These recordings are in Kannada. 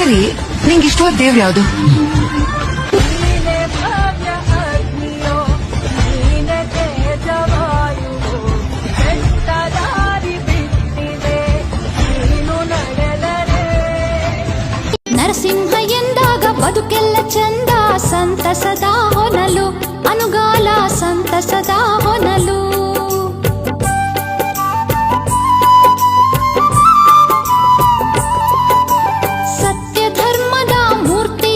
ಸರಿ, ನಿಂಗೆ ಇಷ್ಟವಾದ ದೇವ್ರು ಯಾವುದು? ನರಸಿಂಹ ಎಂದಾಗ ಬದುಕೆಲ್ಲ ಚಂದ, ಸಂತಸದ ಹೊನಲು ಅನುಗಾಲ ಸಂತಸದ ಹೊನಲು. ಸತ್ಯ ಧರ್ಮದ ಮೂರ್ತಿ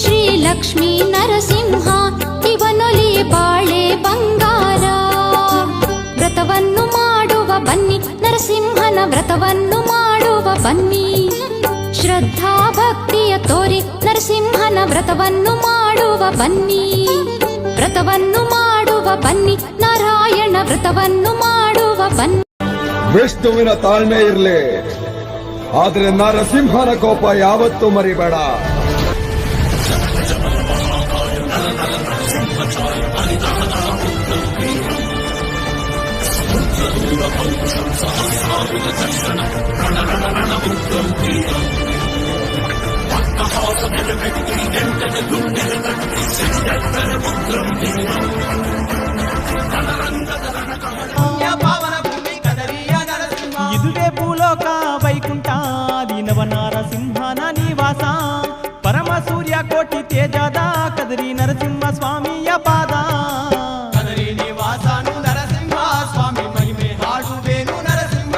ಶ್ರೀ ಲಕ್ಷ್ಮೀ ನರಸಿಂಹ, ಇವನೊಲಿ ಬಾಳೆ ಬಂಗಾರ. ವ್ರತವನ್ನು ಮಾಡುವ ಬನ್ನಿ, ನರಸಿಂಹನ ವ್ರತವನ್ನು ಮಾಡುವ ಬನ್ನಿ. ಶ್ರದ್ಧಾ ಭಕ್ತಿಯ ತೋರಿ ನರಸಿಂಹನ ವ್ರತವನ್ನು ಮಾಡುವ ಬನ್ನಿ. ವ್ರತವನ್ನು ಮಾಡುವ ಬನ್ನಿ, ನಾರಾಯಣ ವ್ರತವನ್ನು ಮಾಡುವ ಬನ್ನಿ. ವಿಷ್ಣುವಿನ ತಾಳ್ಮೆ ಇರಲಿ, ಆದ್ರೆ ನರಸಿಂಹನ ಕೋಪ ಯಾವತ್ತೂ ಮರಿಬೇಡ. ಇದುವೇ ಭೂಲೋಕ ವೈಕುಂಠ, ದಿನವ ನರಸಿಂಹನ ನಿವಾಸ. ಪರಮ ಸೂರ್ಯ ಕೋಟಿ ತೇಜದ ಕದರಿ ನರಸಿಂಹ ಸ್ವಾಮಿಯ ಪಾದ. ಕದರಿ ನಿವಾಸನು ನರಸಿಂಹ ಸ್ವಾಮಿ ಮಹಿಮೆ ಹಾಡುವೇನು ನರಸಿಂಹ.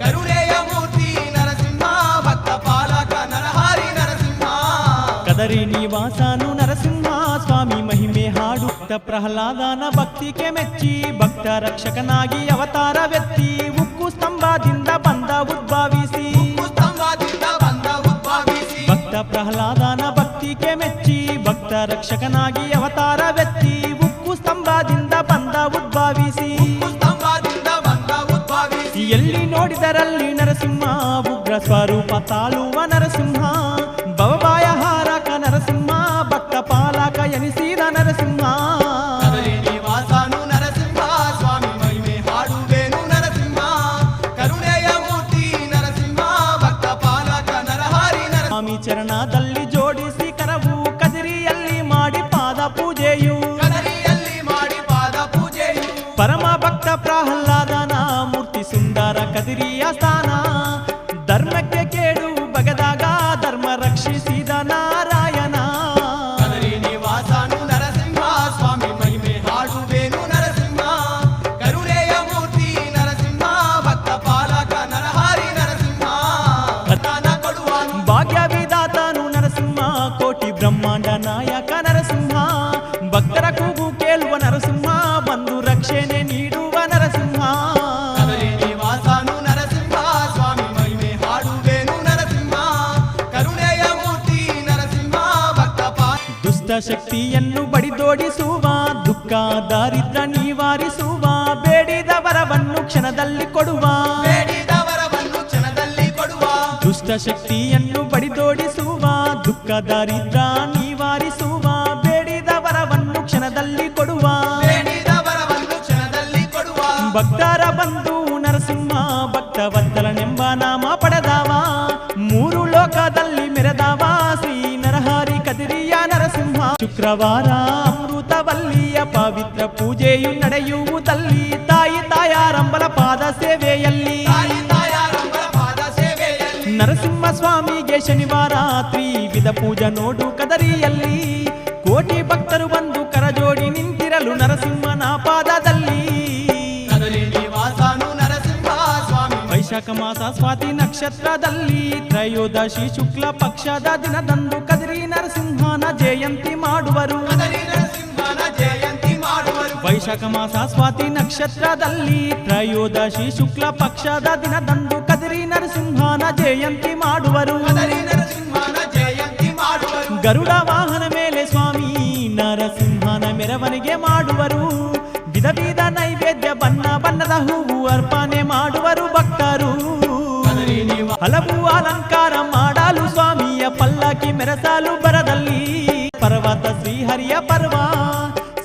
ಕರುಣೆಯ ಮೂರ್ತಿ ನರಸಿಂಹ, ಭಕ್ತ ಪಾಲಕ ನರಹಾರಿ ನರಸಿಂಹ. ಕದರಿ ನಿವಾಸನು ನರಸಿಂಹ ಸ್ವಾಮಿ ಮಹಿಮೆ ಹಾಡು. ಪ್ರಹ್ಲಾದನ ಭಕ್ತಿಗೆ ಮೆಚ್ಚಿ ಭಕ್ತ ರಕ್ಷಕನಾಗಿ ಅವತಾರವೆತ್ತಿ, ಉಕ್ಕು ಸ್ತಂಭದಿಂದ ಬಂದ ಉದ್ಭವಿಸಿ. ಭಕ್ತ ಪ್ರಹ್ಲಾದನ ಭಕ್ತಿಗೆ ಮೆಚ್ಚಿ ಭಕ್ತ ರಕ್ಷಕನಾಗಿ ಅವತಾರವೆತ್ತಿ, ಉಕ್ಕು ಸ್ತಂಭದಿಂದ ಬಂದ ಉದ್ಭವಿಸಿ. ಎಲ್ಲಿ ನೋಡಿದರಲ್ಲಿ ನರಸಿಂಹ, ಉಗ್ರ ಸ್ವರೂಪ ತಾಳುವ ನರಸಿಂಹ. ಭವಭಾಯ ಹಾರಕ ನರಸಿಂಹ, ಭಕ್ತ ಪಾಲಕ ಎನಿಸಿದ ನರಸಿಂಹ. ನಿವಾಸನು ನರಸಿಂಹ ಸ್ವಾಮಿ ಮಹಿಮೆ ಹಾಡುವೇನು ನರಸಿಂಹ. ಕರುಣೆಯ ಮೂರ್ತಿ ನರಸಿಂಹ, ಭಕ್ತ ಪಾಲಕ ನರಹಾರಿ ನರಸಿಂಹ. ಸ್ವಾಮಿ ಚರಣದಲ್ಲಿ ಜೋಡಿಸಿ ಕರವು, ಕದಿರಿಯಲ್ಲಿ ಮಾಡಿ ಪಾದ ಪೂಜೆಯು. ಕದರಿಯಲ್ಲಿ ಮಾಡಿ ಪಾದ ಪೂಜೆಯು. ಪರಮ ಭಕ್ತ ಪ್ರಹ್ಲಾದನ ಮೂರ್ತಿ ಸುಂದರ ಕದಿರಿಯ ಸ್ಥಾನ. ಧರ್ಮಕ್ಕೆ ಕೇಡು ಬಗೆದಾಗ ಧರ್ಮ ರಕ್ಷಿಸಿದ ನಾರಾಯಣ. ಕದರಿ ನಿವಾಸನು ನರಸಿಂಹ ಸ್ವಾಮಿ ಮಹಿಮೆ ಹಾಡುವೇನು ನರಸಿಂಹ. ಕರುಣೆಯ ಮೂರ್ತಿ ನರಸಿಂಹ, ಭಕ್ತ ಪಾಲಕ ನರಹಾರಿ ನರಸಿಂಹ. ದಾನ ಕೊಡುವ ಭಾಗ್ಯ ವಿಧಾತನು ನರಸಿಂಹ, ಕೋಟಿ ಬ್ರಹ್ಮಾಂಡ ನಾಯಕ ನರಸಿಂಹ. ಭಕ್ತರ ಕೂಗು ಕೇಳುವ ನರಸಿಂಹ, ಬಂದು ರಕ್ಷಣೆ ನೀಡುವ ನರಸಿಂಹ. ಕದರಿ ನಿವಾಸನು ನರಸಿಂಹ ಸ್ವಾಮಿ ಮಹಿಮೆ ಹಾಡುವೇನು ನರಸಿಂಹ. ಕರುಣೆಯ ಮೂರ್ತಿ ನರಸಿಂಹ, ಭಕ್ತ ದುಷ್ಟ ಶಕ್ತಿಯನ್ನು ಬಡಿದೋಡಿಸುವ, ದುಃಖ ದಾರಿದ್ರ ನಿವಾರಿಸುವ, ಬೇಡಿದ ವರವನ್ನು ಕ್ಷಣದಲ್ಲಿ ಕೊಡುವ. ಬೇಡಿದವರವನ್ನು ಕ್ಷಣದಲ್ಲಿ ಕೊಡುವ. ದುಷ್ಟ ಶಕ್ತಿಯನ್ನು ಬಡಿದೋಡಿಸುವ, ದುಃಖ ದಾರಿದ್ರ ನಿವಾರಿಸುವ, ಬೇಡಿದ ವರವನ್ನು ಕ್ಷಣದಲ್ಲಿ ಕೊಡುವ. ಬೇಡಿದವರವನ್ನು ಕ್ಷಣದಲ್ಲಿ ಕೊಡುವ. ಭಕ್ತರ ಬಂಧು ನರಸಿಂಹ, ಭಕ್ತವತ್ಸಲನೆಂಬ ನಾಮ ಪಡೆದವ. ಮೂರು ಲೋಕದಲ್ಲಿ ಮೆರೆದವ ಶ್ರೀ ನರಹರಿ ಕದಿರಿಯ ನರಸಿಂಹ. ಶುಕ್ರವಾರ ಅಮೃತವಲ್ಲಿಯ ಪವಿತ್ರ ಪೂಜೆಯು ನಡೆಯುವುದಲ್ಲಿ, ತಾಯಿ ತಾಯಾರಂಬಲ ಪಾದ ಸೇವೆಯಲ್ಲಿ. ತಾಯಾರಂಬರ ಪಾದ ಸೇವೆಯಲ್ಲಿ ನರಸಿಂಹ ಸ್ವಾಮಿಗೆ ಶನಿವಾರ ತ್ರಿವಿಧ ಪೂಜೆ ನೋಡು ಕದರಿಯಲ್ಲಿ. ಕೋಟಿ ಭಕ್ತರು ಬಂದು ಕರಜೋಡಿ ನಿಂತಿರಲು ನರಸಿಂಹನ ಪಾದದಲ್ಲಿ. ಕದರಿ ನಿವಾಸನು ನರಸಿಂಹ ಸ್ವಾಮಿ ವೈಶಾಖ ಮಾಸ ಸ್ವಾತಿ ನಕ್ಷತ್ರದಲ್ಲಿ ತ್ರಯೋದಶಿ ಶುಕ್ಲ ಪಕ್ಷದ ದಿನದಂದು ಕದಿರಿ ನರಸಿಂಹನ ಜಯಂತಿ ಮಾಡುವರು. ಕದರಿ ನರಸಿಂಹನ ಜಯಂತಿ ಮಾಡುವರು. ವೈಶಾಖ ಮಾಸ ಸ್ವಾತಿ ನಕ್ಷತ್ರದಲ್ಲಿ ತ್ರಯೋದಶಿ ಶುಕ್ಲ ಪಕ್ಷದ ದಿನದಂದು ಕದಿರಿ ನರಸಿಂಹನ ಜಯಂತಿ ಮಾಡುವರು. ಕದರಿ ನರಸಿಂಹನ ಜಯಂತಿ ಮಾಡುವರು. ಗರುಡ ವಾಹನ ಮೇಲೆ ಸ್ವಾಮಿ ನರಸಿಂಹನ ಮೆರವಣಿಗೆ ಮಾಡುವರು. ವಿಧ ವಿಧ ನೈವೇದ್ಯ ಬಣ್ಣ ಬಣ್ಣದ ಹೂವು ಅರ್ಪಣೆ ಮಾಡುವರು ಭಕ್ತರು. ಹಲವು ಅಲಂಕಾರ ಮಾಡಲು ಸ್ವಾಮಿಯ ಪಲ್ಲಕ್ಕಿ ಮೆರೆಸಲು ಬರದಲ್ಲಿ. ಪರ್ವತ ಶ್ರೀಹರಿಯ ಪರ್ವ,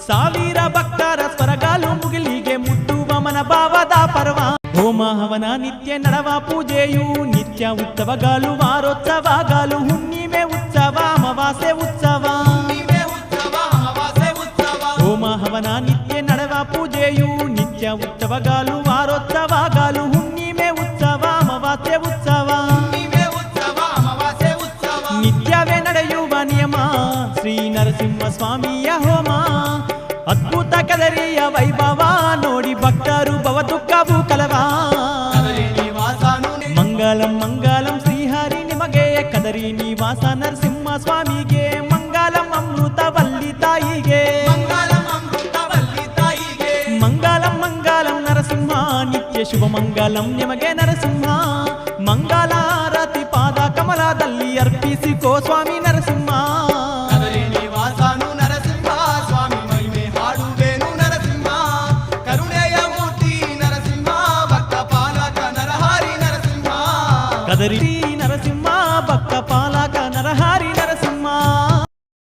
ಸಾವಿರ ಭಕ್ತರ ಸ್ವರಗಾಲು ಮುಗಿಲಿಗೆ ಮುಟ್ಟುವ ಮನಭಾವದ ಪರ್ವ. ಹೋಮ ಹವನ ಬ್ರಹ್ಮನ ನಿತ್ಯ ನಡವ ಪೂಜೆಯು ನಿತ್ಯ ಉತ್ಸವಗಳು ವಾರೋತ್ಸವಗಳು ಹುಣ್ಣಿಮೆ ಉತ್ಸವ ಅಮಾವಾಸ್ಯೆ ಉತ್ಸವ ಹುಣ್ಣಿಮೆ ಉತ್ಸವ ಅಮಾವಾಸ್ಯೆ ಉತ್ಸವ ಹೋಮ ಹವನ ನಿತ್ಯ ನಡವ ಪೂಜೆಯು ನಿತ್ಯ ಉತ್ಸವಗಳು ವಾರೋತ್ಸವಗಳು ಹುಣ್ಣಿಮೆ ಉತ್ಸವ ಅಮಾವಾಸ್ಯೆ ಉತ್ಸವ ಹುಣ್ಣಿಮೆ ಉತ್ಸವ ಅಮಾವಾಸ್ಯೆ ಉತ್ಸವ ನಿತ್ಯವೇ ನಡೆಯುವ ನಿಯಮ ಶ್ರೀ ನರಸಿಂಹ ಸ್ವಾಮಿಯ ಹೋಮ ಅದ್ಭುತ ಕದರಿಯ ವೈಭವ ನೋಡಿ ಭಕ್ತರು ಭವ ದುಃಖವು ಕಲವ ಕದರಿ ನಿವಾಸನು ಮಂಗಲಂ ಮಂಗಲಂ ಶ್ರೀಹರಿ ನಿಮಗೆ ಕದರಿ ನಿವಾಸ ನರಸಿಂಹ ಸ್ವಾಮಿಗೆ ಮಂಗಲಂ ಅಮೃತವಲ್ಲಿ ತಾಯಿಗೆ ಮಂಗಲಂ ಅಮೃತವಲ್ಲಿ ತಾಯಿಗೆ ಮಂಗಲಂ ಮಂಗಲಂ ನರಸಿಂಹ ನಿತ್ಯ ಶುಭ ಮಂಗಲಂ ನಿಮಗೆ ನರಸಿಂಹ ಮಂಗಲಾರತಿ ಪಾದ ಕಮಲದಲ್ಲಿ ಅರ್ಪಿಸಿಕೋ ಸ್ವಾಮಿ ನರಸಿಂಹ